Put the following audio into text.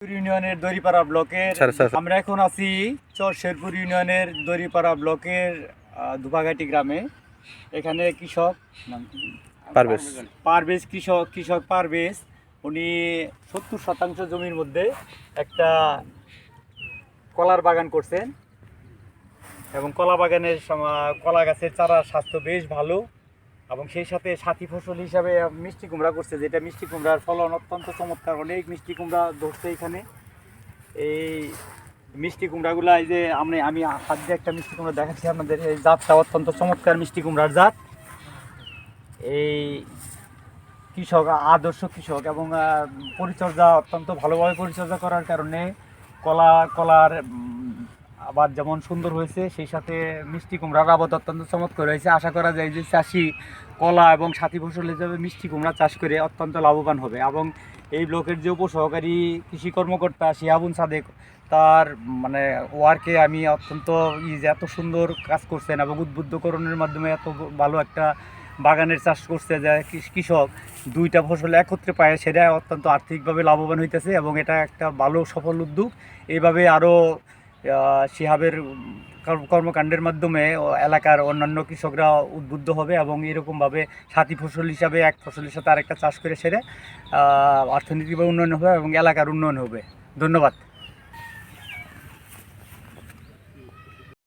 ইউনিয়নের দড়িপাড়া ব্লকের আমরা এখন আছি শেরপুর ইউনিয়নের দড়িপাড়া ব্লকের ধুপাঘাটি গ্রামে। এখানে কৃষক পারভেজ কৃষক পারভেজ উনি 70% জমির মধ্যে একটা কলার বাগান করছেন এবং কলা বাগানের কলা গাছের চারার স্বাস্থ্য বেশ ভালো এবং সেই সাথে সাথী ফসল হিসাবে মিষ্টি কুমড়া করছে, যেটা মিষ্টি কুমড়ার ফলন অত্যন্ত চমৎকার। অনেক মিষ্টি কুমড়া ধরছে এখানে। এই মিষ্টি কুমড়াগুলো এই যে আমি হাত দিয়ে একটা মিষ্টি কুমড়া দেখাচ্ছি আপনাদের। এই জাতটা অত্যন্ত চমৎকার মিষ্টি কুমড়ার জাত। এই কৃষক আদর্শ কৃষক এবং পরিচর্যা অত্যন্ত ভালোভাবে পরিচর্যা করার কারণে কলার আবাদ যেমন সুন্দর হয়েছে, সেই সাথে মিষ্টি কুমড়ার আবাদ অত্যন্ত চমৎকার হয়েছে। আশা করা যায় যে চাষি কলা এবং সাথী ফসল হিসেবে মিষ্টি কুমড়া চাষ করে অত্যন্ত লাভবান হবে। এবং এই ব্লকের যে উপসহকারী কৃষি কর্মকর্তা শিহাবুন সাদেক, তার ওয়ার্কে আমি অত্যন্ত যে এত সুন্দর কাজ করছেন এবং উদ্বুদ্ধকরণের মাধ্যমে এত ভালো একটা বাগানের চাষ করছে, যে কৃষক দুইটা ফসল একত্রে পায়, সেটা অত্যন্ত আর্থিকভাবে লাভবান হইতেছে এবং এটা একটা ভালো সফল উদ্যোগ। এইভাবে আরও শিহাবের কর্মকাণ্ডের মাধ্যমে এলাকার অন্যান্য কৃষকরা উদ্বুদ্ধ হবে এবং এরকমভাবে সাথী ফসল হিসাবে এক ফসলের সাথে আরেকটা চাষ করে সেরে অর্থনৈতিকভাবে উন্নয়ন হবে এবং এলাকার উন্নয়ন হবে। ধন্যবাদ।